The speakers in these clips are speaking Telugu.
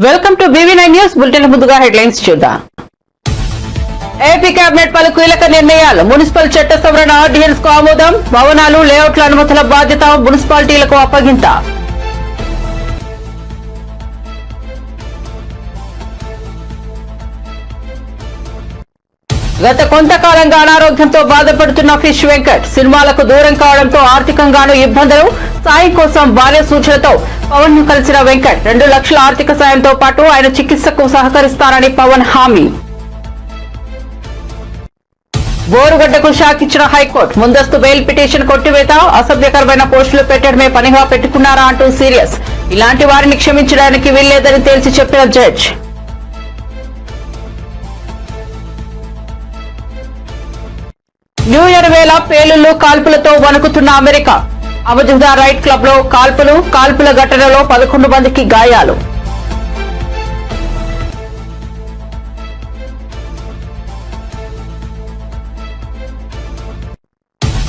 Welcome to BV9 news bulletin. ముందుగా హెడ్లైన్స్ చూద్దాం. ఏపీ కేబినెట్ పలు కీలక నిర్ణయాలు. మున్సిపల్ చట్ట సవరణ ఆర్డినెన్స్ కు ఆమోదం. భవనాలు లేఅవుట్ల అనుమతుల బాధ్యత మున్సిపాలిటీలకు అప్పగింత. గత కొంతకాలంగా అనారోగ్యంతో బాధపడుతున్న ఫిష్ వెంకట్ సినిమాలకు దూరం కావడంతో ఆర్థికంగానూ ఇబ్బందులు. సాయం కోసం భార్య సూచనతో పవన్ ను కలిసిన వెంకట్ 2 లక్షల ఆర్థిక సాయంతో పాటు ఆయన చికిత్సకు సహకరిస్తారని పవన్ హామీ. బోరుగడ్డకు షాక్ ఇచ్చిన హైకోర్టు. ముందస్తు బెయిల్ పిటిషన్ కొట్టివేత. అసభ్యకరమైన పోస్టులు పెట్టడమే పనిగా పెట్టుకున్నారా అంటూ సీరియస్. ఇలాంటి వారిని క్షమించడానికి వీల్లేదని తేల్చి చెప్పిన జడ్జ్. న్యూ ఇయర్ వేళ పేలుళ్లు కాల్పులతో వణుకుతున్న అమెరికా. అబుజుదా రైట్ క్లబ్ లో కాల్పుల ఘటనలో 11 మందికి గాయాలు.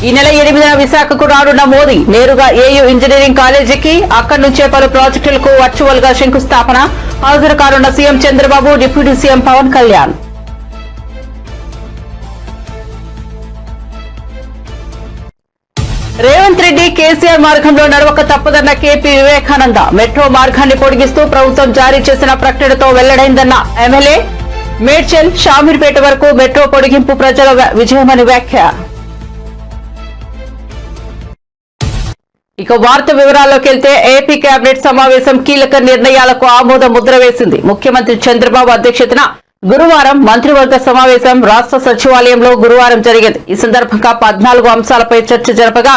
ఈ నెల 8న విశాఖకు రానున్న మోదీ నేరుగా ఏయూ ఇంజనీరింగ్ కాలేజీకి, అక్కడి నుంచే పలు ప్రాజెక్టులకు వర్చువల్ గా శంకుస్థాపన. హాజరు కానున్న CM Chandrababu, deputy CM Pawan Kalyan. Revanth Reddy KCR మార్గంలో నడవక తప్పదన్న కేపీ వివేకానంద. మెట్రో మార్గాన్ని పొడిగిస్తూ ప్రభుత్వం జారీ చేసిన ప్రకటనతో వెల్లడైందన్న ఎమ్మెల్యే. మేడ్చల్, షామీర్పేట వరకు మెట్రో పొడిగింపు ప్రజల విజయమని వ్యాఖ్య. ఇక వార్త వివరాల్లోకి వెళ్తే ఏపీ కేబినెట్ సమావేశం కీలక నిర్ణయాలకు ఆమోద ముద్ర వేసింది. ముఖ్యమంత్రి చంద్రబాబు అధ్యక్షతన గురువారం మంత్రివర్గ సమావేశం రాష్ట్ర సచివాలయంలో గురువారం జరిగింది. ఈ సందర్భంగా 14 అంశాలపై చర్చ జరపగా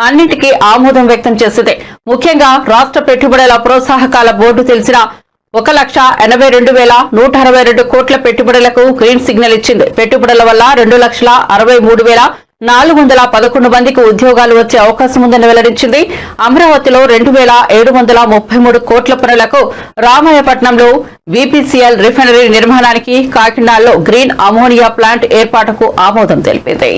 అన్నింటికీ ఆమోదం వ్యక్తం చేసింది. ముఖ్యంగా రాష్ట్ర పెట్టుబడుల ప్రోత్సాహకాల బోర్డు తెలిసిన 1,82,162 కోట్ల పెట్టుబడులకు గ్రీన్ సిగ్నల్ ఇచ్చింది. పెట్టుబడుల వల్ల 2,63,411 మందికి ఉద్యోగాలు వచ్చే అవకాశం ఉందని వెల్లడించింది. అమరావతిలో 2,733 కోట్ల పనులకు, రామాయపట్నంలో VPCL రిఫైనరీ నిర్మాణానికి, కాకినాడలో గ్రీన్ అమోనియా ప్లాంట్ ఏర్పాటుకు ఆమోదం తెలిపింది.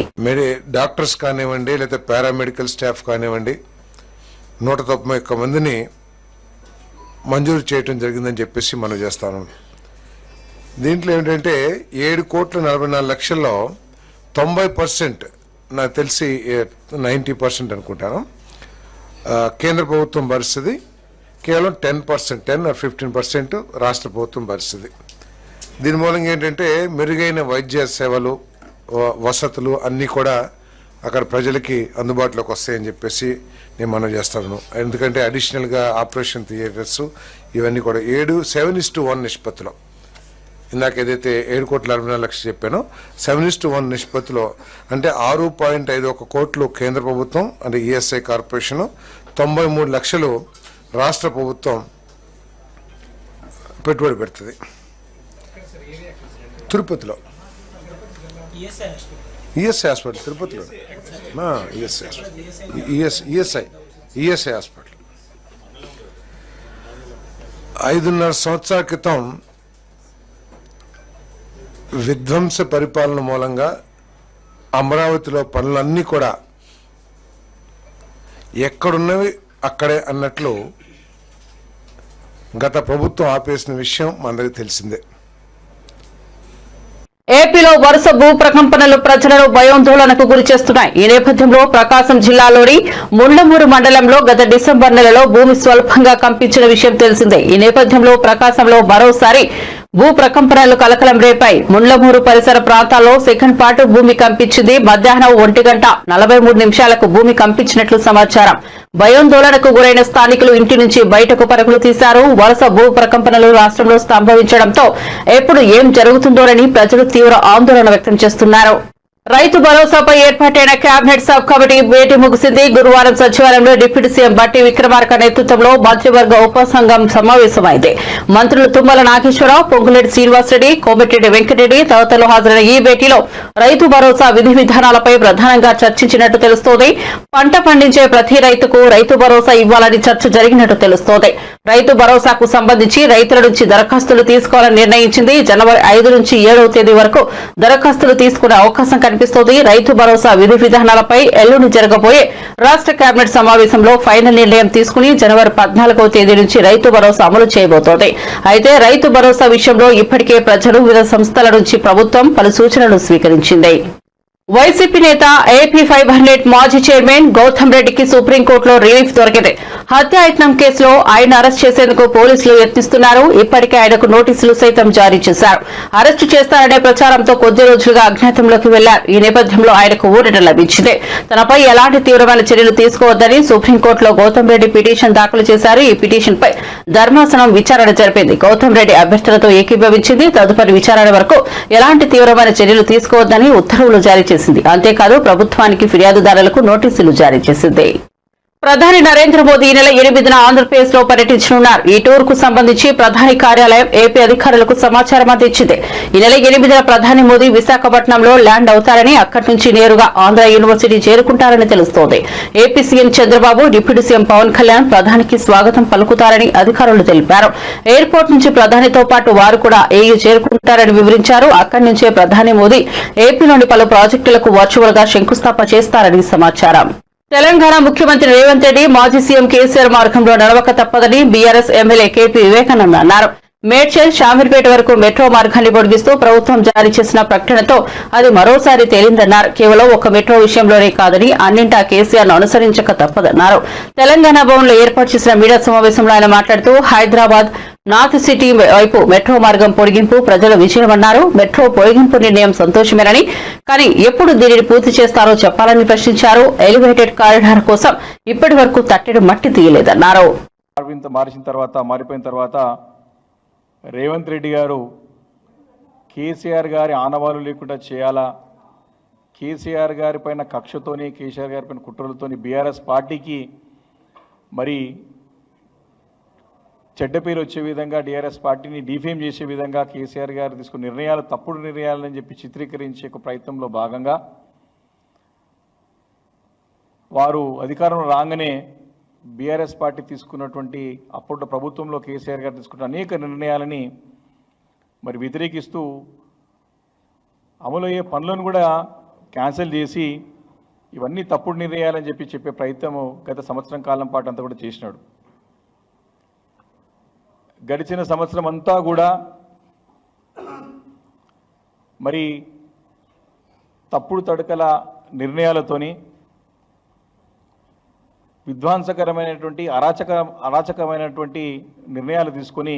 డాక్టర్స్ కానివ్వండి, లేదా పారామెడికల్ స్టాఫ్ కానివ్వండి, 191 మందిని మంజూరు చేయడం జరిగిందని చెప్పేసి మనం చేస్తాను. దీంట్లో ఏమిటంటే 7,44,00,000లో 90%, నాకు తెలిసి 90% అనుకుంటాను, కేంద్ర ప్రభుత్వం భరిస్తుంది. కేవలం 10%, 10 or 15% రాష్ట్ర ప్రభుత్వం భరిస్తుంది. దీని మూలంగా ఏంటంటే మెరుగైన వైద్య సేవలు, వసతులు అన్నీ కూడా అక్కడ ప్రజలకి అందుబాటులోకి వస్తాయని చెప్పేసి నేను మనం చేస్తాను. ఎందుకంటే అడిషనల్గా ఆపరేషన్ థియేటర్స్ ఇవన్నీ కూడా 7:1 నిష్పత్తిలో, ఇందాక ఏదైతే 7,64,00,000 చెప్పానో 7:1 నిష్పత్తిలో, అంటే 6.51 కోట్లు కేంద్ర ప్రభుత్వం అంటే ESI కార్పొరేషన్, 93 లక్షలు రాష్ట్ర ప్రభుత్వం పెట్టుబడి పెడుతుంది. తిరుపతిలో ESI హాస్పిటల్, తిరుపతిలో ESI హాస్పిటల్ 5.5 సంవత్సరాల క్రితం విధ్వంస పరిపాలన మూలంగా అమరావతిలో పనులన్నీ కూడా ఎక్కడున్నవి అక్కడే అన్నట్లు గత ప్రభుత్వం ఆపేసిన విషయం మనందరికీ తెలిసిందే. ఏపీలో వరుస భూ ప్రకంపనలు ప్రజలను భయాందోళనకు గురి చేస్తున్నాయి. ఈ నేపథ్యంలో ప్రకాశం జిల్లాలోని ముండ్లమూరు మండలంలో గత డిసెంబర్ నెలలో భూమి స్వల్పంగా కంపించిన విషయం తెలిసిందే. ఈ నేపథ్యంలో ప్రకాశంలో మరోసారి భూ ప్రకంపనలు కలకలం రేపాయి. ముండ్లమూరు పరిసర ప్రాంతాల్లో సెకండ్ పాటు భూమి కంపించింది. మధ్యాహ్నం 1:43 భూమి కంపించినట్లు సమాచారం. భయాందోళనకు గురైన స్థానికులు ఇంటి నుంచి బయటకు పరుగులు తీశారు. వరుస భూ ప్రకంపనలు రాష్ట్రంలో సంభవించడంతో ఎప్పుడు ఏం జరుగుతుందోనని ప్రజలు తీవ్ర ఆందోళన వ్యక్తం చేస్తున్నారు. రైతు భరోసాపై ఏర్పాటైన కేబినెట్ సబ్ కమిటీ భేటీ ముగిసింది. గురువారం సచివాలయంలో డిప్యూటీ సీఎం బట్టి విక్రమార్క నేతృత్వంలో మంత్రివర్గ ఉపసంఘం సమావేశమైంది. మంత్రులు తుమ్మల నాగేశ్వరరావు, పొంగులేటి శ్రీనివాసరెడ్డి, కోమటిరెడ్డి వెంకటరెడ్డి తదితరులు హాజరైన ఈ భేటీలో రైతు భరోసా విధి విధానాలపై ప్రధానంగా చర్చించినట్టు తెలుస్తోంది. పంట పండించే ప్రతి రైతుకు రైతు భరోసా ఇవ్వాలని చర్చ జరిగినట్టు తెలుస్తోంది. రైతు భరోసాకు సంబంధించి రైతుల నుంచి దరఖాస్తులు తీసుకోవాలని నిర్ణయించింది. జనవరి 5 నుంచి 7వ తేదీ వరకు దరఖాస్తులు తీసుకునే అవకాశం కనిపిస్తుంది. కనిపిస్తోంది. రైతు భరోసా విధి విధానాలపై ఎల్లుండి జరగబోయే రాష్ట్ర కేబినెట్ సమావేశంలో ఫైనల్ నిర్ణయం తీసుకుని జనవరి 14వ తేదీ నుంచి రైతు భరోసా అమలు చేయబోతోంది. అయితే రైతు భరోసా విషయంలో ఇప్పటికే ప్రజలు వివిధ సంస్థల నుంచి ప్రభుత్వం పలు సూచనలు స్వీకరించింది. వైసీపీ నేత ఏపీ 500 మాజీ చైర్మన్ గౌతమ్ రెడ్డికి సుప్రీంకోర్టులో రిలీఫ్ దొరికింది. హత్యాయత్నం కేసులో ఆయన అరెస్ట్ చేసేందుకు పోలీసులు యత్నిస్తున్నారు. ఇప్పటికే ఆయనకు నోటీసులు సైతం జారీ చేశారు. అరెస్టు చేస్తారనే ప్రచారంతో కొద్ది రోజులుగా అజ్ఞాతంలోకి వెళ్లారు. ఈ నేపథ్యంలో ఆయనకు ఊరట లభించింది. తనపై ఎలాంటి తీవ్రమైన చర్యలు తీసుకోవద్దని సుప్రీంకోర్టులో గౌతమ్ రెడ్డి పిటిషన్ దాఖలు చేశారు. ఈ పిటిషన్ పై ధర్మాసనం విచారణ జరిపింది. గౌతమ్ రెడ్డి అభ్యర్థులతో ఏకీభవించింది. తదుపరి విచారణ వరకు ఎలాంటి తీవ్రమైన చర్యలు తీసుకోవద్దని ఉత్తర్వులు జారీ చేసింది. అంతేకాదు ప్రభుత్వానికి ఫిర్యాదుదారులకు నోటీసులు జారీ చేసింది. ప్రధాని నరేంద్ర మోదీ ఈ నెల 8న ఆంధ్రప్రదేశ్ లో పర్యటించనున్నారు. ఈ టూర్ కు సంబంధించి ప్రధాని కార్యాలయం ఏపీ అధికారులకు సమాచారం అందించింది. ఈ నెల 8న ప్రధాని మోదీ విశాఖపట్నంలో ల్యాండ్ అవుతారని, అక్కడి నుంచి నేరుగా ఆంధ్ర యూనివర్సిటీ చేరుకుంటారని తెలుస్తోంది. AP CM Chandrababu, deputy CM Pawan Kalyan ప్రధానికి స్వాగతం పలుకుతారని అధికారులు తెలిపారు. ఎయిర్పోర్ట్ నుంచి ప్రధానితో పాటు వారు కూడా ఏయూ చేరుకుంటారని వివరించారు. అక్కడి నుంచే ప్రధాని మోదీ ఏపీలోని పలు ప్రాజెక్టులకు వర్చువల్ గా శంకుస్థాపన చేస్తారని సమాచారం. తెలంగాణ ముఖ్యమంత్రి రేవంత్ రెడ్డి మాజీ సీఎం కేసీఆర్ మార్గంలో నడవక తప్పదని బీఆర్ఎస్ ఎమ్మెల్యే కేపీ వివేకానంద అన్నారు. మేడ్చల్ షామీర్పేట వరకు మెట్రో మార్గాన్ని పొడిగిస్తూ ప్రభుత్వం జారీ చేసిన ప్రకటనతో అది మరోసారి తేలిందన్నారు. కేవలం ఒక మెట్రో విషయంలోనే కాదని అన్నింటా కేసీఆర్ ను అనుసరించక తప్పదన్నారు. తెలంగాణ భవన్ లో ఏర్పాటు చేసిన మీడియా సమావేశంలో ఆయన మాట్లాడుతూ హైదరాబాద్ నార్త్ సిటీ వైపు మెట్రో మార్గం పొడిగింపు ప్రజల విజయమన్నారు. మెట్రో పొడిగింపు నిర్ణయం సంతోషమేనని, కానీ ఎప్పుడు దీనిని పూర్తి చేస్తారో చెప్పాలని ప్రశ్నించారు. ఎలివేటెడ్ కారిడార్ కోసం ఇప్పటి వరకు తట్టెడు మట్టి తీయలేదన్నారు. మారిపోయిన తర్వాత రేవంత్ రెడ్డి గారు కేసీఆర్ గారి ఆనవాలు లేకుండా చేయాలా, కేసీఆర్ గారి పైన కక్షతోని, కేసీఆర్ గారి పైన కుట్రలతోని బీఆర్ఎస్ పార్టీకి మరి చెడ్డ పేరు వచ్చే విధంగా, టీఆర్ఎస్ పార్టీని డిఫేమ్ చేసే విధంగా కేసీఆర్ గారు తీసుకున్న నిర్ణయాలు తప్పుడు నిర్ణయాలని చెప్పి చిత్రీకరించే ఒక ప్రయత్నంలో భాగంగా వారు అధికారంలో రాగానే బీఆర్ఎస్ పార్టీ తీసుకున్నటువంటి అప్పట్లో ప్రభుత్వంలో కేసీఆర్ గారు తీసుకున్న అనేక నిర్ణయాలని మరి వ్యతిరేకిస్తూ అమలయ్యే పనులను కూడా క్యాన్సిల్ చేసి ఇవన్నీ తప్పుడు నిర్ణయాలని చెప్పే ప్రయత్నం గత సంవత్సరం కాలం పాటు అంతా కూడా చేసినాడు. గడిచిన సంవత్సరం అంతా కూడా మరి తప్పుడు తడకల నిర్ణయాలతోని విధ్వంసకరమైనటువంటి అరాచకమైనటువంటి నిర్ణయాలు తీసుకొని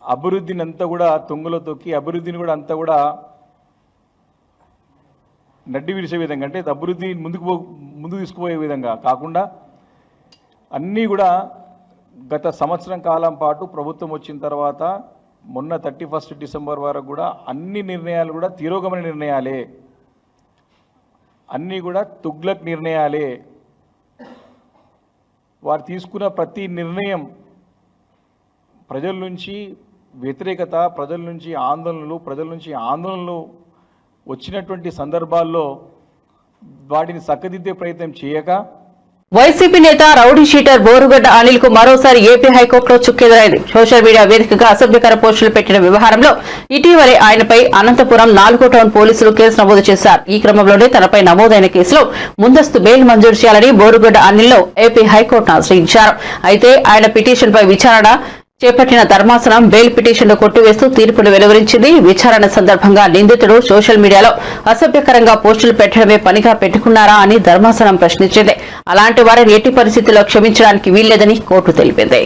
అభివృద్ధిని అంతా కూడా తుంగలో తొక్కి అభివృద్ధిని కూడా అంతా కూడా నడ్డి విడిచే విధంగా, అంటే అభివృద్ధి ముందుకు తీసుకుపోయే విధంగా కాకుండా అన్నీ కూడా గత సంవత్సరం కాలం పాటు ప్రభుత్వం వచ్చిన తర్వాత మొన్న 31 డిసెంబర్ వరకు కూడా అన్ని నిర్ణయాలు కూడా తిరోగమన నిర్ణయాలే, అన్నీ కూడా తుగ్లక్ నిర్ణయాలే. వారు తీసుకున్న ప్రతి నిర్ణయం ప్రజల నుంచి వ్యతిరేకత, ప్రజల నుంచి ఆందోళనలు వచ్చినటువంటి సందర్భాల్లో వాటిని చక్కదిద్దే ప్రయత్నం చేయక వైసీపీ నేత రౌడీ షీటర్ బోరుగడ్డ అనిల్ కు మరోసారి ఏపీ హైకోర్టులో చుక్కెదురైంది. సోషల్ మీడియా వేదికగా అసభ్యకర పోస్టులు పెట్టిన వ్యవహారంలో ఇటీవలే ఆయనపై అనంతపురం 4వ టౌన్ పోలీసులు కేసు నమోదు చేశారు. ఈ క్రమంలోనే తనపై నమోదైన కేసులో ముందస్తు బెయిల్ మంజూరు చేయాలని బోరుగడ్డ అనిల్ ఏపీ హైకోర్టును ఆశ్రయించారు. అయితే ఆయన పిటిషన్ పై విచారణ చేపట్టిన ధర్మాసనం బెయిల్ పిటిషన్ను కొట్టివేస్తూ తీర్పును వెలువరించింది. విచారణ సందర్భంగా నిందితుడు సోషల్ మీడియాలో అసభ్యకరంగా పోస్టులు పెట్టడమే పనిగా పెట్టుకున్నారా అని ధర్మాసనం ప్రశ్నించింది. అలాంటి వారిని ఎట్టి పరిస్థితుల్లో క్షమించడానికి వీల్లేదని కోర్టు తెలిపింది.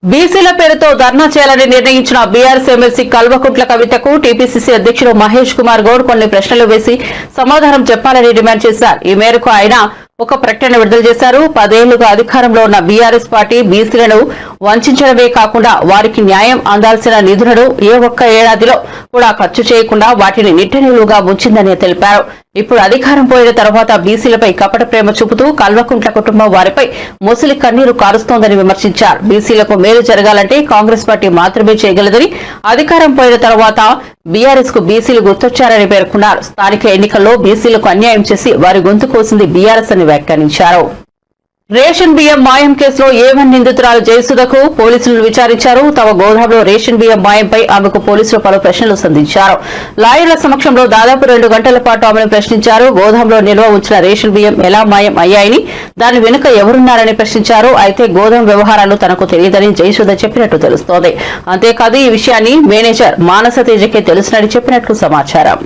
బీసీల పేరుతో ధర్నా చేయాలని నిర్ణయించిన బీఆర్ఎస్ ఎమ్మెల్సీ కల్వకుంట్ల కవితకు టీపీసీసీ అధ్యక్షుడు మహేష్ కుమార్ గౌడ్ కొన్ని ప్రశ్నలు వేసి సమాధానం చెప్పాలని డిమాండ్ చేశారు. ఈ మేరకు ఆయన ఒక ప్రకటన విడుదల చేశారు. 10 ఏళ్లుగా అధికారంలో ఉన్న బీఆర్ఎస్ పార్టీ బీసీలను వంచడమే కాకుండా వారికి న్యాయం అందాల్సిన నిధులను ఏ ఒక్క ఏడాదిలో కూడా ఖర్చు చేయకుండా వాటిని నిట్టనిలువుగా ఉంచిందని తెలిపారు. ఇప్పుడు అధికారం పోయిన తర్వాత బీసీలపై కపట ప్రేమ చూపుతూ కల్వకుంట్ల కుటుంబం వారిపై ముసలి కన్నీరు కారుస్తోందని విమర్శించారు. బీసీలకు మేలు జరగాలంటే కాంగ్రెస్ పార్టీ మాత్రమే చేయగలదని, అధికారం పోయిన తర్వాత బీఆర్ఎస్ కు బీసీలు గుర్తొచ్చారని పేర్కొన్నారు. స్థానిక ఎన్నికల్లో బీసీలకు అన్యాయం చేసి వారి గొంతు కోసింది బీఆర్ఎస్ అని వ్యాఖ్యానించారు. రేషన్ బియ్యం మాయం కేసులో A1 నిందితురాలు జయసుధకు పోలీసులు విచారించారు. తమ గోదాంలో రేషన్ బియ్యం మాయంపై ఆమెకు పోలీసులు పలు ప్రశ్నలు సంధించారు. లాయర్ల సమక్షంలో దాదాపు 2 గంటల పాటు ఆమెను ప్రశ్నించారు. గోదాంలో నిల్వ ఉంచిన రేషన్ బియ్యం ఎలా మాయం అయ్యాయని, దాని వెనుక ఎవరున్నారని ప్రశ్నించారు. అయితే గోదాం వ్యవహారాలు తనకు తెలియదని జయసుధ చెప్పినట్టు తెలుస్తోంది. అంతేకాదు ఈ విషయాన్ని మేనేజర్ మానస తేజకే తెలుసునని చెప్పినట్లు సమాచారం.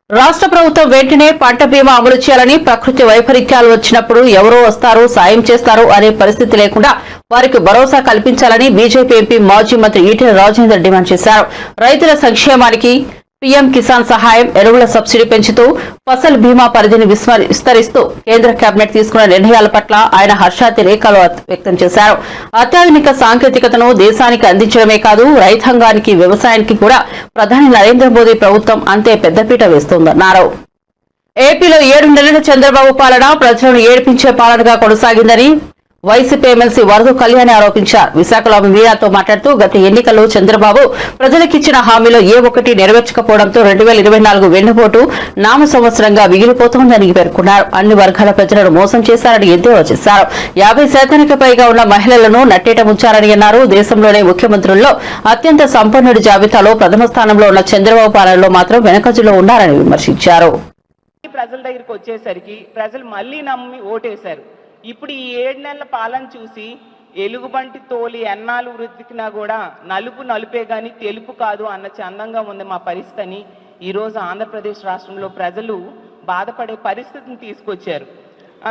రాష్ట్ర ప్రభుత్వం వెంటనే పంట బీమా అమలు చేయాలని, ప్రకృతి వైపరీత్యాలు వచ్చినప్పుడు ఎవరో వస్తారు, సాయం చేస్తారు అనే పరిస్థితి లేకుండా వారికి భరోసా కల్పించాలని బీజేపీ ఎంపీ మాజీ మంత్రి ఈటెల రాజేందర్ డిమాండ్ చేశారు. రైతుల సంక్షేమానికి పీఎం కిసాన్ సహాయం, ఎరువుల సబ్సిడీ పెంచుతూ ఫసల్ బీమా పరిధిని విస్తరిస్తూ కేంద్ర కేబినెట్ తీసుకున్న నిర్ణయాల పట్ల ఆయన హర్షాతిరేకాలు వ్యక్తం చేశారు. అత్యాధునిక సాంకేతికతను దేశానికి అందించడమే కాదు, రైతాంగానికి, వ్యవసాయానికి కూడా ప్రధాని నరేంద్ర మోదీ ప్రభుత్వం అంతే పెద్దపీట వేస్తోందన్నారు. ఏపీలో 7 నెలల చంద్రబాబు పాలన ప్రజలను ఏడిపించే పాలనగా కొనసాగిందని వైసీపీ ఎమ్మెల్సీ వరదు కళ్యాణి ఆరోపించారు. విశాఖలో మీడియాతో మాట్లాడుతూ గత ఎన్నికల్లో చంద్రబాబు ప్రజలకిచ్చిన హామీలో ఏ ఒక్కటి నెరవేర్చకపోవడంతో 2024 వెన్నుపోటు నామ సంవత్సరంగా మిగిలిపోతోందని పేర్కొన్నారు. అన్ని వర్గాల ప్రజలను మోసం చేశారని ఎద్దేవా చేశారు. 50% పైగా ఉన్న మహిళలను నట్టేట ముంచారని అన్నారు. దేశంలోనే ముఖ్యమంత్రుల్లో అత్యంత సంపన్నుడి జాబితాలో ప్రథమ స్థానంలో ఉన్న చంద్రబాబు పాలనలో మాత్రం వెనకజలో ఉన్నారని విమర్శించారు. ప్రజల దగ్గరికి వచ్చేసరికి ప్రజలు మళ్లీ నమ్మి ఓటేశారు. ఇప్పుడు ఈ 7 నెలల పాలన చూసి ఎలుగుబంటి తోలి ఎన్నాళ్ళు వృద్ధికినా కూడా నలుపే గాని తెలుపు కాదు అన్న చందంగా ఉంది మా పరిస్థితిని ఈరోజు ఆంధ్రప్రదేశ్ రాష్ట్రంలో ప్రజలు బాధపడే పరిస్థితిని తీసుకొచ్చారు.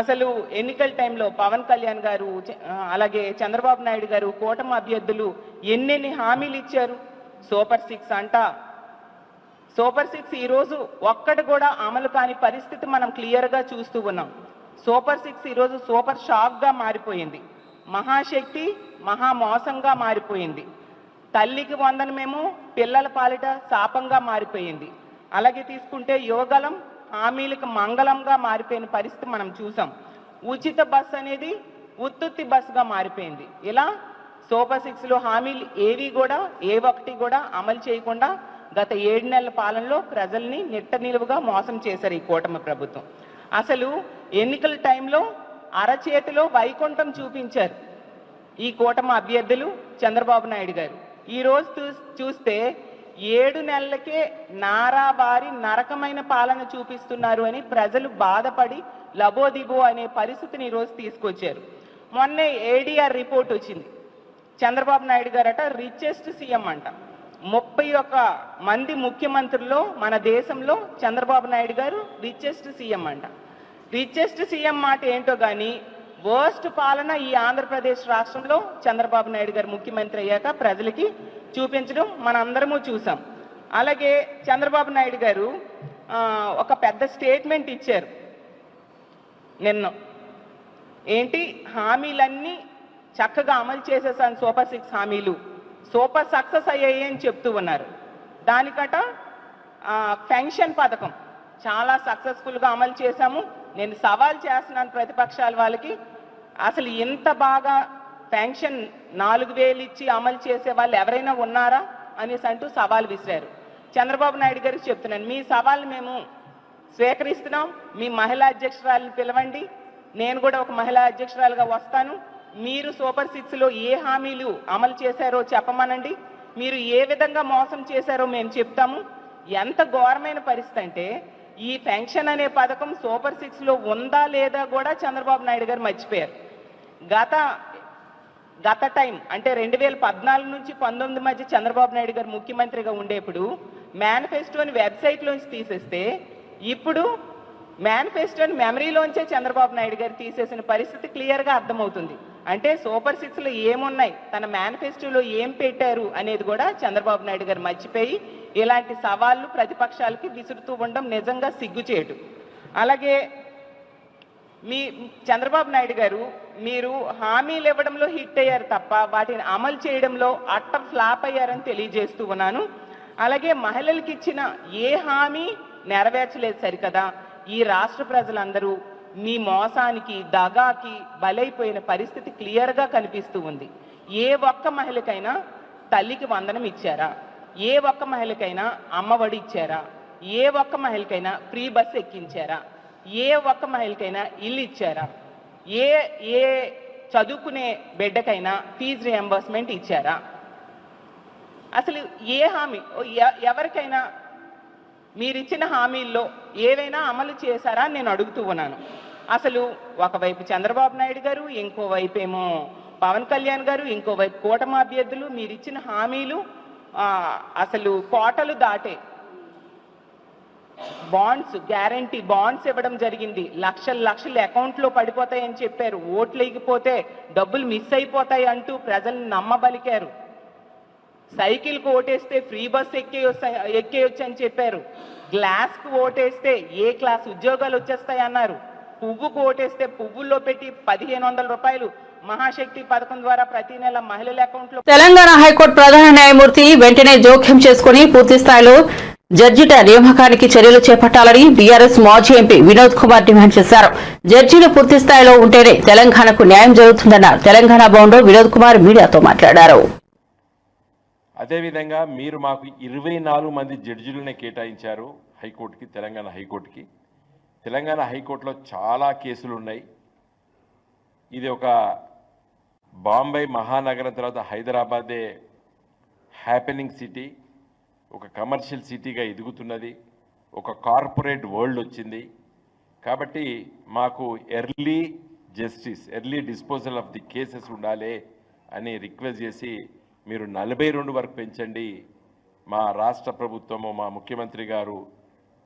అసలు ఎన్నికల టైంలో పవన్ కళ్యాణ్ గారు అలాగే చంద్రబాబు నాయుడు గారు కూటమి అభ్యర్థులు ఎన్నెన్ని హామీలు ఇచ్చారు. సూపర్ 6 అంట. సూపర్ 6 ఈరోజు ఒక్కటి కూడా అమలు కాని పరిస్థితి మనం క్లియర్గా చూస్తూ ఉన్నాం. సూపర్ 6 ఈరోజు సూపర్ షాక్గా మారిపోయింది. మహాశక్తి మహా మోసంగా మారిపోయింది. తల్లికి వందనమేమో పిల్లల పాలిట శాపంగా మారిపోయింది. అలాగే తీసుకుంటే యువగలం హామీలకు మంగళంగా మారిపోయిన పరిస్థితి మనం చూసాం. ఉచిత బస్ అనేది ఉత్తుత్తి బస్సుగా మారిపోయింది. ఇలా సూపర్ 6లో హామీలు ఏ ఒక్కటి కూడా అమలు చేయకుండా గత 7 నెలల పాలనలో ప్రజల్ని నిట్ట నిలువుగా మోసం చేశారు ఈ కూటమి ప్రభుత్వం. అసలు ఎన్నికల టైంలో అరచేతిలో వైకుంఠం చూపించారు ఈ కూటమి అభ్యర్థులు చంద్రబాబు నాయుడు గారు. ఈరోజు చూస్తే 7 నెలలకే నారాబారి నరకమైన పాలన చూపిస్తున్నారు అని ప్రజలు బాధపడి లబోదిబో అనే పరిస్థితిని ఈరోజు తీసుకొచ్చారు. మొన్నే ఏడీఆర్ రిపోర్ట్ వచ్చింది. చంద్రబాబు నాయుడు గారట రిచెస్ట్ సీఎం అంట. 31 మంది ముఖ్యమంత్రుల్లో మన దేశంలో చంద్రబాబు నాయుడు గారు రిచెస్ట్ సీఎం అంట. రిచెస్ట్ సీఎం మాట ఏంటో కానీ వర్స్ట్ పాలన ఈ ఆంధ్రప్రదేశ్ రాష్ట్రంలో చంద్రబాబు నాయుడు గారు ముఖ్యమంత్రి అయ్యాక ప్రజలకి చూపించడం మనందరము చూసాం. అలాగే చంద్రబాబు నాయుడు గారు ఒక పెద్ద స్టేట్మెంట్ ఇచ్చారు నిన్న. ఏంటి హామీలన్నీ చక్కగా అమలు చేసేసాను, సూపర్ 6 హామీలు సూపర్ సక్సెస్ అయ్యాయి అని చెప్తూ ఉన్నారు. దానికట పెన్షన్ పథకం చాలా సక్సెస్ఫుల్గా అమలు చేశాము. నేను సవాల్ చేస్తున్నాను ప్రతిపక్షాల వాళ్ళకి, అసలు ఇంత బాగా పెన్షన్ 4000 ఇచ్చి అమలు చేసే వాళ్ళు ఎవరైనా ఉన్నారా అనేసి అంటూ సవాల్ విసిరారు. చంద్రబాబు నాయుడు గారికి చెప్తున్నాను, మీ సవాల్ మేము స్వీకరిస్తున్నాం. మీ మహిళా అధ్యక్షురాలను పిలవండి, నేను కూడా ఒక మహిళా అధ్యక్షురాలుగా వస్తాను. మీరు సూపర్ 6లో ఏ హామీలు అమలు చేశారో చెప్పమనండి. మీరు ఏ విధంగా మోసం చేశారో మేము చెప్తాము. ఎంత ఘోరమైన పరిస్థితి అంటే ఈ పెన్షన్ అనే పథకం సూపర్ 6లో ఉందా లేదా కూడా చంద్రబాబు నాయుడు గారు మర్చిపోయారు. గత టైం అంటే 2014 నుంచి 19 మధ్య చంద్రబాబు నాయుడు గారు ముఖ్యమంత్రిగా ఉండేప్పుడు మేనిఫెస్టోని వెబ్సైట్లోంచి తీసేస్తే ఇప్పుడు మేనిఫెస్టోని మెమరీలోంచే చంద్రబాబు నాయుడు గారు తీసేసిన పరిస్థితి క్లియర్గా అర్థమవుతుంది. అంటే సూపర్ 6లో ఏమున్నాయి, తన మేనిఫెస్టోలో ఏం పెట్టారు అనేది కూడా చంద్రబాబు నాయుడు గారు మర్చిపోయి ఇలాంటి సవాళ్లు ప్రతిపక్షాలకి విసురుతూ ఉండడం నిజంగా సిగ్గుచేటు. అలాగే మీ చంద్రబాబు నాయుడు గారు మీరు హామీలు ఇవ్వడంలో హిట్ అయ్యారు తప్ప వాటిని అమలు చేయడంలో అట్టర్ ఫ్లాప్ అయ్యారని తెలియజేస్తూ ఉన్నాను. అలాగే మహిళలకు ఇచ్చిన ఏ హామీ నెరవేర్చలేదు సరికదా. ఈ రాష్ట్ర ప్రజలందరూ మీ మోసానికి దగాకి బలైపోయిన పరిస్థితి క్లియర్గా కనిపిస్తూ ఉంది. ఏ ఒక్క మహిళకైనా తల్లికి వందనం ఇచ్చారా? ఏ ఒక్క మహిళకైనా అమ్మఒడి ఇచ్చారా? ఏ ఒక్క మహిళకైనా ఫ్రీ బస్ ఎక్కించారా? ఏ ఒక్క మహిళకైనా ఇల్లు ఇచ్చారా? ఏ చదువుకునే బిడ్డకైనా ఫీజు రియంబర్స్మెంట్ ఇచ్చారా? అసలు ఏ హామీ ఎవరికైనా మీరిచ్చిన హామీల్లో ఏవైనా అమలు చేశారా అని నేను అడుగుతూ ఉన్నాను. అసలు ఒకవైపు చంద్రబాబు నాయుడు గారు, ఇంకోవైపు ఏమో పవన్ కళ్యాణ్ గారు, ఇంకోవైపు కూటమి అభ్యర్థులు మీరిచ్చిన హామీలు అసలు కోటలు దాటే. బాండ్స్, గ్యారంటీ బాండ్స్ ఇవ్వడం జరిగింది. లక్షలు అకౌంట్లో పడిపోతాయని చెప్పారు. ఓట్లు వేయకపోతే డబ్బులు మిస్ అయిపోతాయి అంటూ ప్రజల్ని నమ్మబలికారు. సైకిల్కి ఓటేస్తే ఫ్రీ బస్ ఎక్కేయొచ్చు అని చెప్పారు. గ్లాస్కు ఓటేస్తే ఏ క్లాస్ ఉద్యోగాలు వచ్చేస్తాయి అన్నారు. పువ్వుకు ఓటేస్తే పువ్వుల్లో పెట్టి 1500 రూపాయలు మహాశక్తి పథకం ద్వారా ప్రతి నెల మహిళల అకౌంట్లో. తెలంగాణ హైకోర్టు ప్రధాన న్యాయమూర్తి వెంటనే జోక్యం చేసుకుని పూర్తి స్థాయిలో జడ్జిల నియామకానికి చర్యలు చేపట్టాలని బీఆర్ఎస్ మాజీ ఎంపీ వినోద్ కుమార్ డిమాండ్ చేశారు. జడ్జీలు పూర్తి స్థాయిలో ఉంటేనే తెలంగాణకు న్యాయం జరుగుతుందన్నారు. తెలంగాణ భవన్లో వినోద్ కుమార్ మీడియాతో మాట్లాడారు. అదేవిధంగా మీరు మాకు 24 మంది జడ్జిలనే కేటాయించారు హైకోర్టుకి, తెలంగాణ హైకోర్టుకి. తెలంగాణ హైకోర్టులో చాలా కేసులు ఉన్నాయి. ఇది ఒక బాంబే మహానగరం తర్వాత హైదరాబాదే హ్యాపెనింగ్ సిటీ, ఒక కమర్షియల్ సిటీగా ఎదుగుతున్నది, ఒక కార్పొరేట్ వరల్డ్ వచ్చింది. కాబట్టి మాకు early justice, early disposal of the cases ఉండాలి అని రిక్వెస్ట్ చేసి మీరు 42 వరకు పెంచండి. మా రాష్ట్ర ప్రభుత్వము, మా ముఖ్యమంత్రి గారు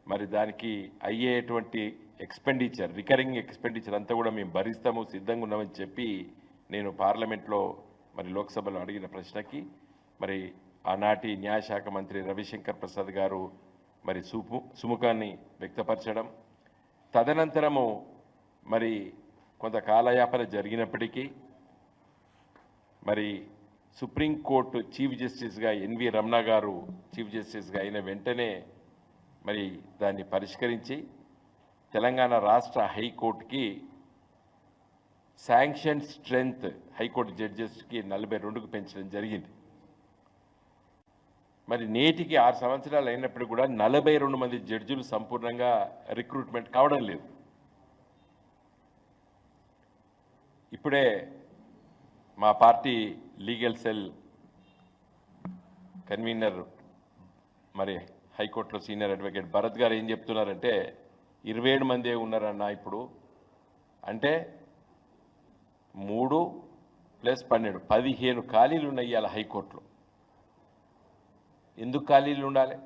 మరి దానికి అయ్యేటువంటి ఎక్స్పెండిచర్, రికరింగ్ ఎక్స్పెండిచర్ అంతా కూడా మేము భరిస్తాము, సిద్ధంగా ఉన్నామని చెప్పి నేను పార్లమెంట్లో మరి లోక్సభలో అడిగిన ప్రశ్నకి మరి ఆనాటి న్యాయశాఖ మంత్రి రవిశంకర్ ప్రసాద్ గారు మరి సుముఖాన్ని వ్యక్తపరచడం, తదనంతరము మరి కొంత కాలయాపన జరిగినప్పటికీ మరి సుప్రీంకోర్టు చీఫ్ జస్టిస్గా ఎన్వి రమణ గారు చీఫ్ జస్టిస్గా అయిన వెంటనే మరి దాన్ని పరిష్కరించి తెలంగాణ రాష్ట్ర హైకోర్టుకి శాంక్షన్ స్ట్రెంగ్త్ హైకోర్టు జడ్జెస్కి 42కు పెంచడం జరిగింది. మరి నేటికి 6 సంవత్సరాలు అయినప్పుడు కూడా 42 మంది జడ్జిలు సంపూర్ణంగా రిక్రూట్మెంట్ కావడం లేదు. ఇప్పుడే మా పార్టీ లీగల్ సెల్ కన్వీనర్ మరి హైకోర్టులో సీనియర్ అడ్వకేట్ భరత్ గారు ఏం చెప్తున్నారంటే 27 మందే ఉన్నారన్న ఇప్పుడు, అంటే 3 + 12 15 ఖాళీలు ఉన్నాయి ఇవాళ హైకోర్టులో. ఎందుకు ఖాళీలు ఉండాలి?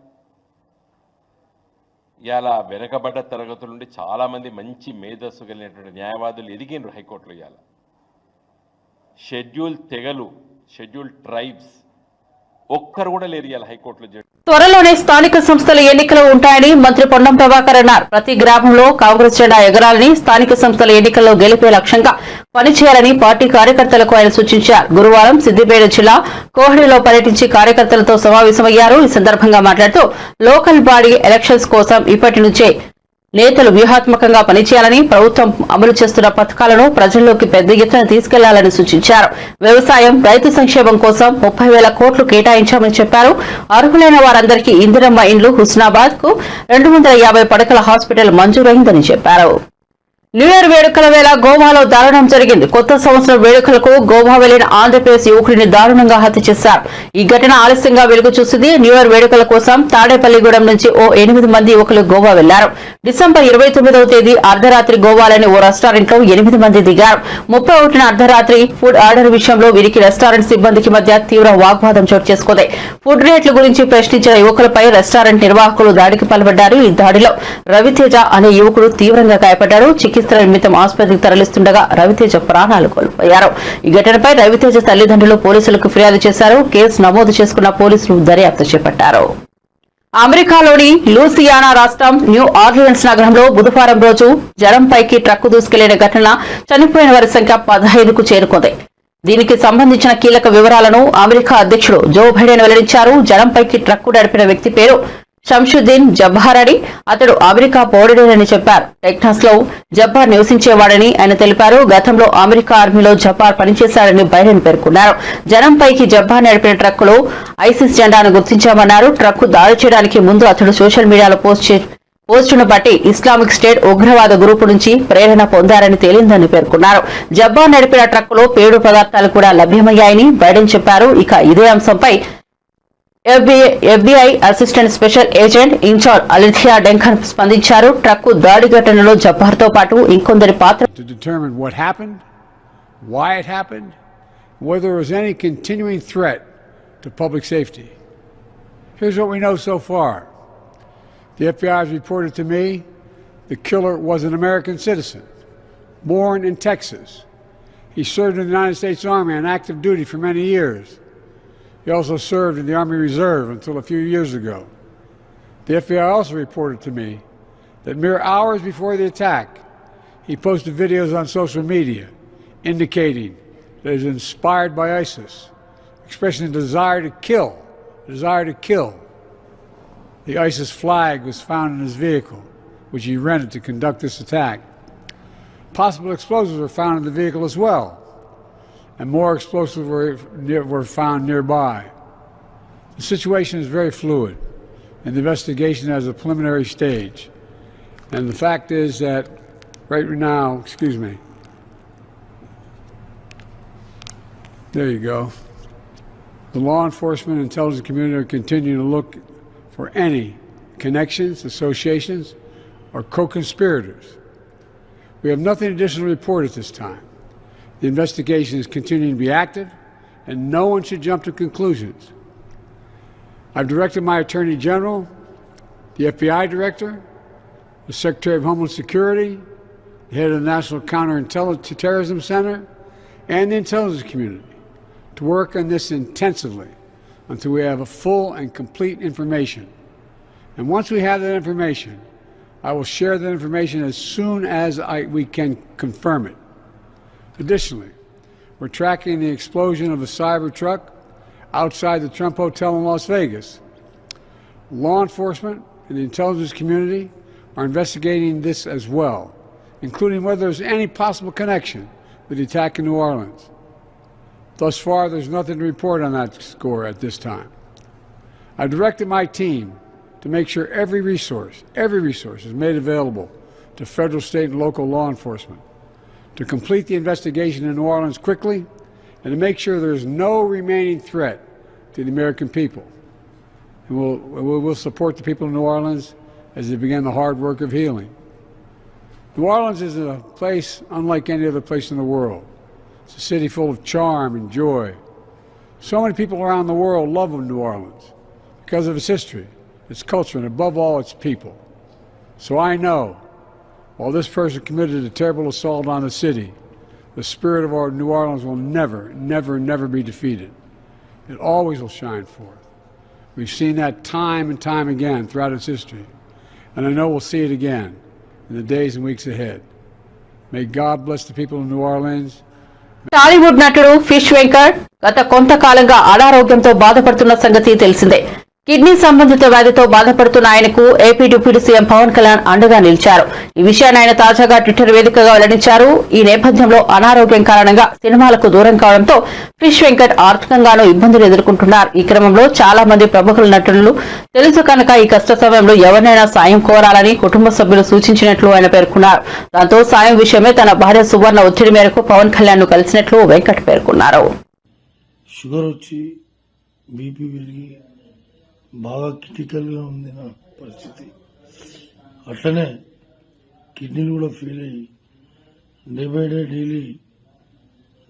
ఇవాళ వెనకబడ్డ తరగతుల నుండి చాలామంది మంచి మేధస్సు కలిగినటువంటి న్యాయవాదులు ఎదిగినారు హైకోర్టులో. ఇవాళ షెడ్యూల్ తెగలు, షెడ్యూల్ ట్రైబ్స్ ఒక్కరు కూడా లేరు ఇవాళ హైకోర్టులో. త్వరలోనే స్థానిక సంస్థల ఎన్నికలు ఉంటాయని మంత్రి పొన్నం ప్రభాకర్ అన్నారు. ప్రతి గ్రామంలో కాంగ్రెస్ జెండా ఎగరాలని, స్థానిక సంస్థల ఎన్నికల్లో గెలిపే లక్ష్యంగా పనిచేయాలని పార్టీ కార్యకర్తలకు ఆయన సూచించారు. గురువారం సిద్దిపేట జిల్లా కోహ్లీలో పర్యటించి కార్యకర్తలతో సమావేశమయ్యారు. ఈ సందర్భంగా మాట్లాడుతూ లోకల్ బాడీ ఎలక్షన్స్ కోసం ఇప్పటి నుంచే నేతలు వ్యూహాత్మకంగా పనిచేయాలని, ప్రభుత్వం అమలు చేస్తున్న పథకాలను ప్రజల్లోకి పెద్ద ఎత్తున తీసుకెళ్లాలని సూచించారు. వ్యవసాయం, రైతు సంక్షేమం కోసం 30,000 కోట్లు కేటాయించామని చెప్పారు. అర్హులైన వారందరికీ ఇందిరమ్మ ఇండ్లు, హుస్నాబాద్ కు 250 పడకల హాస్పిటల్ మంజూరైందని చెప్పారు. న్యూ ఇయర్ వేడుకల వేళ గోవాలో దారుణం జరిగింది. కొత్త సంవత్సరం వేడుకలకు గోవా వెళ్లిన ఆంధ్రప్రదేశ్ యువకుడిని దారుణంగా హత్య చేశారు. ఈ ఘటన ఆలస్యంగా వెలుగు చూసింది. న్యూ ఇయర్ వేడుకల కోసం తాడేపల్లిగూడెం నుంచి ఓ 8 మంది యువకులు గోవా వెళ్లారు. డిసెంబర్ 29వ తేదీ అర్ధరాత్రి గోవాలోని ఓ రెస్టారెంట్ లో 8 మంది దిగారు. 31న అర్ధరాత్రి ఫుడ్ ఆర్డర్ విషయంలో వీరికి రెస్టారెంట్ సిబ్బందికి మధ్య తీవ్ర వాగ్వాదం చోటు చేసుకుంది. ఫుడ్ రేట్ల గురించి ప్రశ్నించిన యువకులపై రెస్టారెంట్ నిర్వాహకులు దాడికి పాల్పడ్డారు. ఈ దాడిలో రవితేజ అనే యువకుడు తీవ్రంగా గాయపడ్డాడు. చికిత్స నిమిత్తం ఆసుపత్రికి తరలిస్తుండగా రవితేజ ప్రాణాలు కోల్పోయారు. ఈ ఘటనపై రవితేజ తల్లిదండ్రులు పోలీసులకు ఫిర్యాదు చేశారు. కేసు నమోదు చేసుకున్న పోలీసులు దర్యాప్తు చేపట్టారు. అమెరికాలోని లూసియానా రాష్ట్రం న్యూ ఆర్లియన్స్ నగరంలో బుధవారం రోజు జలంపైకి ట్రక్కు దూసుకెళ్లిన ఘటన చనిపోయిన వారి సంఖ్య 15కు చేరుకుంది. దీనికి సంబంధించిన కీలక వివరాలను అమెరికా అధ్యక్షుడు జో బైడెన్ వెల్లడించారు. జలంపైకి ట్రక్కు నడిపిన వ్యక్తి పేరు షంషుద్దీన్ జబ్బార్ అని, అతడు అమెరికా పౌరుడేనని చెప్పారు. టెక్సాస్ లో జబ్బార్ నివసించేవాడని ఆయన తెలిపారు. గతంలో అమెరికా ఆర్మీలో జబ్బార్ పనిచేశాడని బైడెన్ పేర్కొన్నారు. జనంపైకి జబ్బార్ నడిపిన ట్రక్కులో ఐసిస్ జెండాను గుర్తించామన్నారు. ట్రక్కు దాడి చేయడానికి ముందు అతడు సోషల్ మీడియాలో పోస్టును బట్టి ఇస్లామిక్ స్టేట్ ఉగ్రవాద గ్రూపు నుంచి ప్రేరణ పొందారని తేలిందని పేర్కొన్నారు. జబ్బార్ నడిపిన ట్రక్కులో పేడు పదార్థాలు కూడా లభ్యమయ్యాయని బైడెన్ చెప్పారు. ఇక ఇదే అంశంపై FBI assistant special agent incharge Alethea Duncan స్పందించారు. ట్రక్కు దాడి ఘటనలో జబ్బార్తో పాటు ఇంకొందరి పాత్ర to determine what happened, why it happened, whether there was any continuing threat to public safety. Here's what we know so far. The FBI has reported to me the killer was an American citizen, born in Texas. He served in the United States Army on active duty for many years. He also served in the Army Reserve until a few years ago. The FBI also reported to me that mere hours before the attack, he posted videos on social media indicating that he was inspired by ISIS, expressing a desire to kill. The ISIS flag was found in his vehicle, which he rented to conduct this attack. Possible explosives were found in the vehicle as well, and more explosives were found nearby. The situation is very fluid, and the investigation has a preliminary stage. And the fact is that right now, there you go. The law enforcement and intelligence community are continuing to look for any connections, associations, or co-conspirators. We have nothing additional to report at this time. The investigation is continuing to be active, and no one should jump to conclusions. I've directed my Attorney General, the FBI Director, the Secretary of Homeland Security, the head of the National Counterterrorism Center, and the intelligence community to work on this intensively until we have a full and complete information. And once we have that information, I will share that information as soon as we can confirm it. Additionally, we're tracking the explosion of a cyber truck outside the Trump Hotel in Las Vegas. Law enforcement and the intelligence community are investigating this as well, including whether there's any possible connection with the attack in New Orleans. Thus far, there's nothing to report on that score at this time. I've directed my team to make sure every resource is made available to federal, state, and local law enforcement to complete the investigation in New Orleans quickly and to make sure there's no remaining threat to the American people. And we'll support the people of New Orleans as they begin the hard work of healing. New Orleans is a place unlike any other place in the world. It's a city full of charm and joy. So many people around the world love New Orleans because of its history, its culture, and above all, its people. So I know, while this person committed a terrible assault on the city, the spirit of our New Orleans will never be defeated. It always will shine forth. We've seen that time and time again throughout its history, and I know we'll see it again in the days and weeks ahead. May God bless the people of New Orleans. Tollywood నటుడు ఫిష్ వెంకట్ గత కొంతకాలంగా అనారోగ్యంతో బాధపడుతున్న సంగతి తెలిసిందే. కిడ్నీ సంబంధిత వ్యాధితో బాధపడుతున్న ఆయనకు AP deputy CM Pawan Kalyan అండగా నిలిచారు. ఈ విషయాన్ని ఆయన తాజాగా ట్విట్టర్ వేదికగా వెల్లడించారు. ఈ నేపథ్యంలో అనారోగ్యం కారణంగా సినిమాలకు దూరం కావడంతో ఫిష్ వెంకట్ ఆర్థికంగానూ ఇబ్బందులు ఎదుర్కొంటున్నారు. ఈ క్రమంలో చాలా మంది ప్రముఖుల నటులు తెలుసు కనుక ఈ కష్ట సమయంలో ఎవరినైనా సాయం కోరాలని కుటుంబ సభ్యులు సూచించినట్లు ఆయన పేర్కొన్నారు. దాంతో సాయం విషయమే తన భార్య సువర్ణ ఒత్తిడి మేరకు పవన్ కళ్యాణ్ ను కలిసినట్లు వెంకట్ పేర్కొన్నారు. షుగర్ వచ్చి బీపీ పెరిగి బాగా క్రిటికల్గా ఉంది నా పరిస్థితి. అట్లనే కిడ్నీలు కూడా ఫెయిల్ అయ్యి day by day daily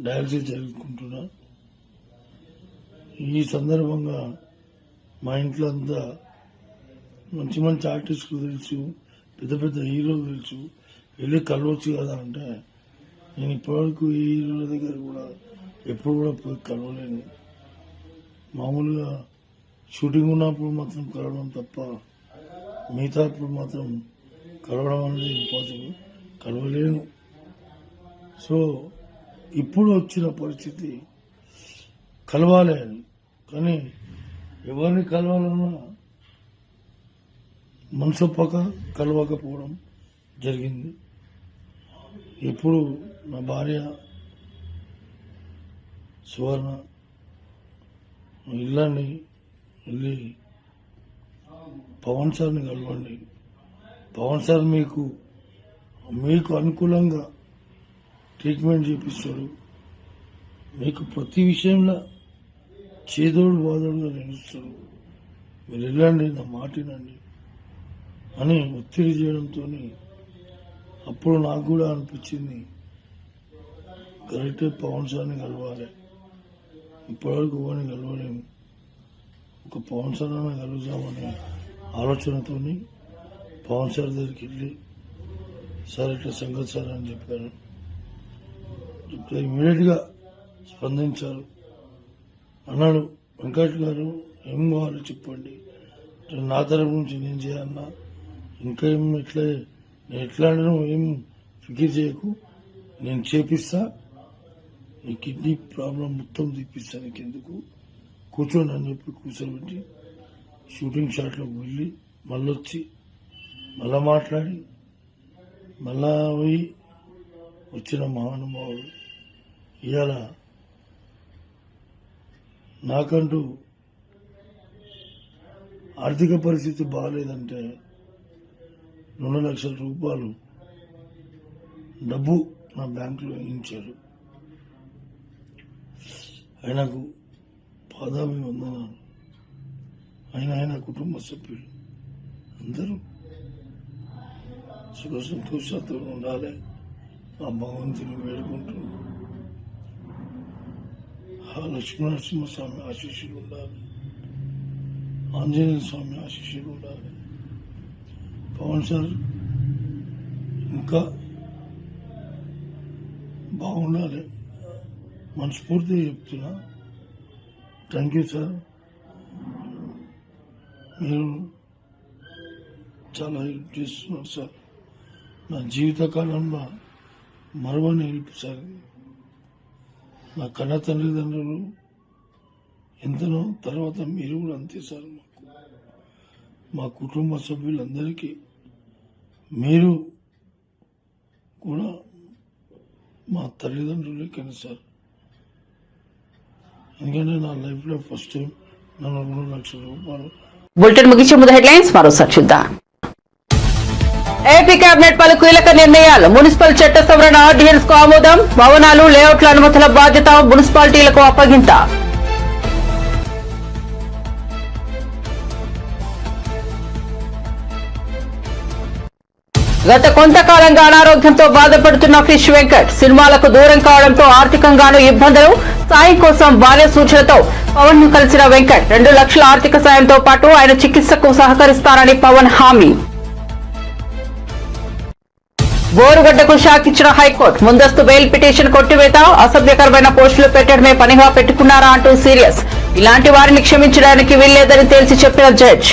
dialysis జరుపుకుంటున్నా. ఈ సందర్భంగా మా ఇంట్లో అంతా మంచి మంచి ఆర్టిస్టులు తెలుసు, పెద్ద పెద్ద హీరోలు తెలుసు, వెళ్ళి కలవచ్చు కదా అంటే నేను ఇప్పటివరకు ఈ హీరోల దగ్గర కూడా ఎప్పుడు కూడా పోయి కలవలేను. మామూలుగా షూటింగ్ ఉన్నప్పుడు మాత్రం కలవడం తప్ప మిగతాప్పుడు మాత్రం కలవడం అనేది ఇంపాసిబుల్, కలవలేను. సో ఇప్పుడు వచ్చిన పరిస్థితి కలవాలి అని, కానీ ఎవరిని కలవాలన్నా మనసు ఒప్పక కలవకపోవడం జరిగింది. ఇప్పుడు నా భార్య సువర్ణ వెళ్ళి పవన్ సార్ని కలవండి, పవన్ సార్ మీకు అనుకూలంగా ట్రీట్మెంట్ చేపిస్తాడు, మీకు ప్రతి విషయంలో చేదోడు బాదోడుగా నిలుస్తాడు, మీరు వెళ్ళండి నా మాట వినండి అని ఒత్తిడి చేయడంతో అప్పుడు నాకు కూడా అనిపించింది కరెక్టే పవన్ సార్ని కలవాలి. ఇప్పటివరకు ఎవరిని కలవలేము, ఒక పవన్ సార్ అన్న కలుగుతామనే ఆలోచనతో పవన్ సార్ దగ్గరికి వెళ్ళి సార్ ఇట్లా సంగతి సార్ అని చెప్పాను. ఇమీడియట్గా స్పందించారు. అన్నాడు, వెంకట్ గారు ఏం కావాలో చెప్పండి, నా తరపు నుంచి నేను చేయాలన్నా, ఇంకా ఏం ఎట్లా అంటే ఏం ఫికిర్ చేయకు, నేను చేపిస్తా, నీ కిడ్నీ ప్రాబ్లం మొత్తం తీపిస్తా, నీకు ఎందుకు కూర్చోండి అని చెప్పి కూర్చోబెట్టి షూటింగ్ షాట్లోకి వెళ్ళి మళ్ళీ వచ్చి మళ్ళా మాట్లాడి మళ్ళా పోయి వచ్చిన మహానుభావుడు. ఇవాళ నాకంటూ ఆర్థిక పరిస్థితి బాగాలేదంటే 2 లక్షల రూపాయలు డబ్బు నా బ్యాంకులో వేయించాడు. ఆయనకు పాదాభివందనాలు. ఆయన కుటుంబ సభ్యులు అందరూ సుఖ సంతోషాలతో ఉండాలి ఆ భగవంతుని వేడుకుంటూ ఆ లక్ష్మీనరసింహస్వామి ఆశీస్సులు ఉండాలి, ఆంజనేయ స్వామి ఆశీస్సులు ఉండాలి. పవన్ సార్ ఇంకా బాగుండాలి మనస్ఫూర్తిగా చెప్తున్నా. థ్యాంక్ యూ సార్, మీరు చాలా హెల్ప్ చేస్తున్నారు సార్. నా జీవితకాలంలో మరవని హెల్ప్ సార్. నా కన్న తల్లిదండ్రులు ఎంతనో, తర్వాత మీరు కూడా అంతే సార్. మా కుటుంబ సభ్యులందరికీ మీరు కూడా మా తల్లిదండ్రులే కానీ సార్. ఎందుకంటే నా లైఫ్లో ఫస్ట్ టైం నన్ను 2 లక్షల రూపాయలు. బులెటిన్ ముగించే ముందు హెడ్లైన్స్ మరోసారి చూద్దాం. ఏపీ కేబినెట్ పలు కీలక నిర్ణయాలు. మున్సిపల్ చట్ట సవరణ ఆర్డినెన్స్ కు ఆమోదం. భవనాలు లేఅవుట్ల అనుమతుల బాధ్యత మున్సిపాలిటీలకు అప్పగింత. గత కొంతకాలంగా అనారోగ్యంతో బాధపడుతున్న ఫిష్ వెంకట్ సినిమాలకు దూరం కావడంతో ఆర్థికంగానూ ఇబ్బందులు. సాయం కోసం బాల్య సూచనతో పవన్ ను కలిసిన వెంకట్ 2 లక్షల ఆర్థిక సాయంతో పాటు ఆయన చికిత్సకు సహకరిస్తారని పవన్ హామీ. బోరుగడ్డకు షాక్ ఇచ్చిన హైకోర్టు. ముందస్తు బెయిల్ పిటిషన్ కొట్టివేత. అసభ్యకరమైన పోస్టులు పెట్టడమే పనిగా పెట్టుకున్నారా అంటూ సీరియస్. ఇలాంటి వారిని క్షమించడానికి వీల్లేదని తేల్చి చెప్పిన జడ్జ్.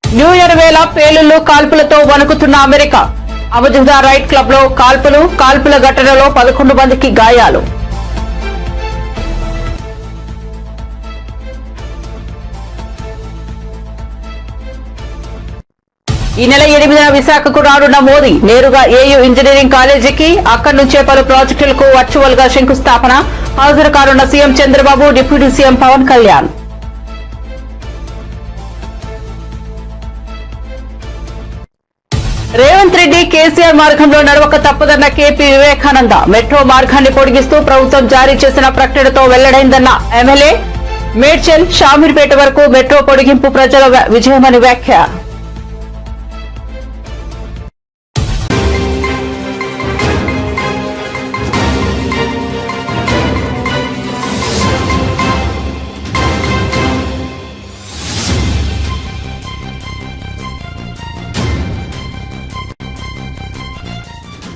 న్యూ ఇయర్ వేళ పేలుళ్లు కాల్పులతో వణుకుతున్న అమెరికా. అబుజా రైట్ క్లబ్ లో కాల్పుల ఘటనలో 11 మందికి గాయాలు. ఈ నెల 8న విశాఖకు రానున్న మోదీ నేరుగా ఏయూ ఇంజనీరింగ్ కాలేజీకి, అక్కడి నుంచే పలు ప్రాజెక్టులకు వర్చువల్ గా శంకుస్థాపన. హాజరు కానున్న CM Chandrababu, deputy CM Pawan Kalyan. Revanth Reddy KCR మార్గంలో నడవక తప్పదన్న కేపీ వివేకానంద. మెట్రో మార్గాన్ని పొడిగిస్తూ ప్రభుత్వం జారీ చేసిన ప్రకటనతో వెల్లడైందన్న ఎమ్మెల్యే. మేడ్చల్, షామీర్పేట వరకు మెట్రో పొడిగింపు ప్రజల విజయమని వ్యాఖ్య.